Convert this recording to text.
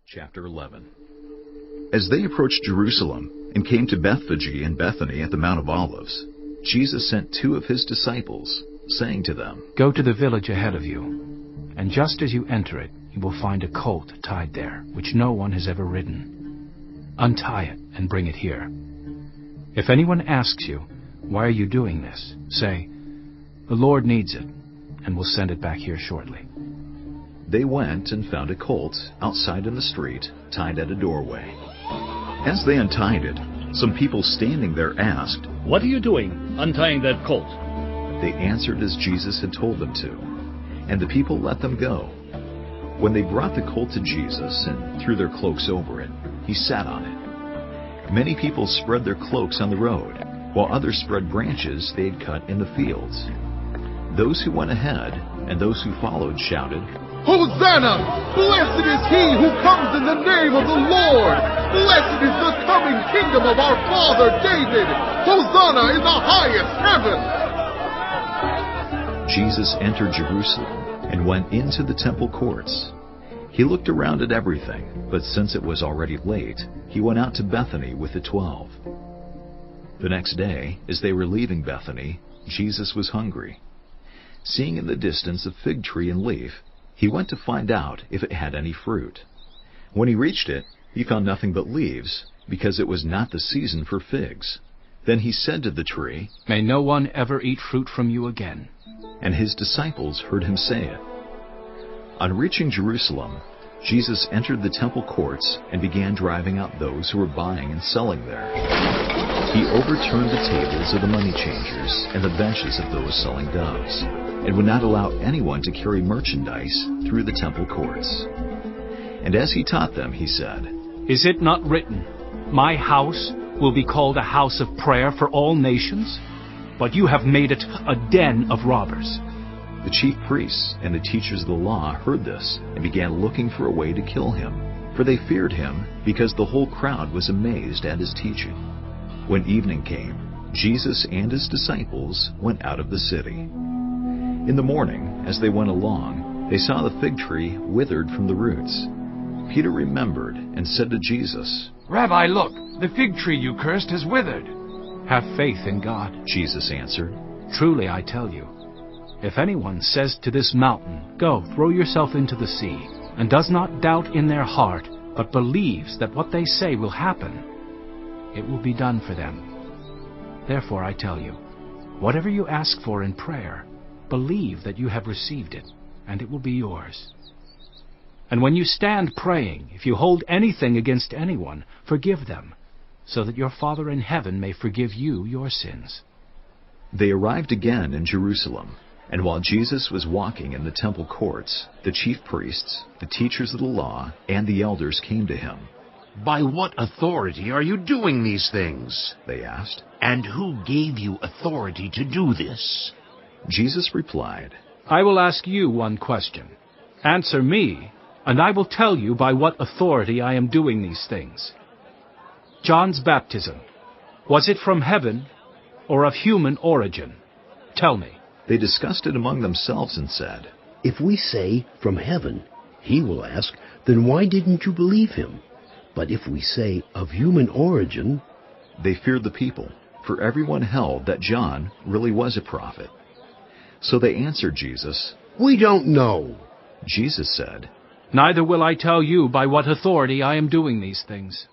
Chapter 11. As they approached Jerusalem and came to Bethphage and Bethany at the Mount of Olives, Jesus sent 2 of his disciples, saying to them, "Go to the village ahead of you, and just as you enter it, you will find a colt tied there, which no one has ever ridden. Untie it and bring it here. If anyone asks you, 'Why are you doing this?' say, 'The Lord needs it, and will send it back here shortly.'" They went and found a colt outside in the street, tied at a doorway. As they untied it, some people standing there asked, "What are you doing, untying that colt?" They answered as Jesus had told them to, and the people let them go. When they brought the colt to Jesus and threw their cloaks over it, he sat on it. Many people spread their cloaks on the road, while others spread branches they had cut in the fields. Those who went ahead and those who followed shouted, "Hosanna! Blessed is he who comes in the name of the Lord! Blessed is the coming kingdom of our father David! Hosanna in the highest heaven!" Jesus entered Jerusalem and went into the temple courts. He looked around at everything, but since it was already late, he went out to Bethany with the 12. The next day, as they were leaving Bethany, Jesus was hungry. Seeing in the distance a fig tree and leaf, he went to find out if it had any fruit. When he reached it, he found nothing but leaves, because it was not the season for figs. Then he said to the tree, "May no one ever eat fruit from you again." And his disciples heard him say it. On reaching Jerusalem, Jesus entered the temple courts and began driving out those who were buying and selling there. He overturned the tables of the money changers and the benches of those selling doves, and would not allow anyone to carry merchandise through the temple courts. And as he taught them, he said, "Is it not written, 'My house will be called a house of prayer for all nations'? But you have made it a den of robbers." The chief priests and the teachers of the law heard this and began looking for a way to kill him, for they feared him because the whole crowd was amazed at his teaching. When evening came, Jesus and his disciples went out of the city. In the morning, as they went along, they saw the fig tree withered from the roots. Peter remembered and said to Jesus, "Rabbi, look, the fig tree you cursed has withered." "Have faith in God," Jesus answered. "Truly I tell you, if anyone says to this mountain, 'Go, throw yourself into the sea,' and does not doubt in their heart, but believes that what they say will happen, it will be done for them. Therefore I tell you, whatever you ask for in prayer, believe that you have received it, and it will be yours. And when you stand praying, if you hold anything against anyone, forgive them, so that your Father in heaven may forgive you your sins." They arrived again in Jerusalem, and while Jesus was walking in the temple courts, the chief priests, the teachers of the law, and the elders came to him. "By what authority are you doing these things?" they asked. "And who gave you authority to do this?" Jesus replied, "I will ask you one question. Answer me, and I will tell you by what authority I am doing these things. John's baptism, was it from heaven or of human origin? Tell me." They discussed it among themselves and said, "If we say, 'From heaven,' he will ask, 'Then why didn't you believe him?' But if we say, 'Of human origin,'" They feared the people, for everyone held that John really was a prophet. So they answered Jesus. "We don't know." Jesus said, "Neither will I tell you by what authority I am doing these things.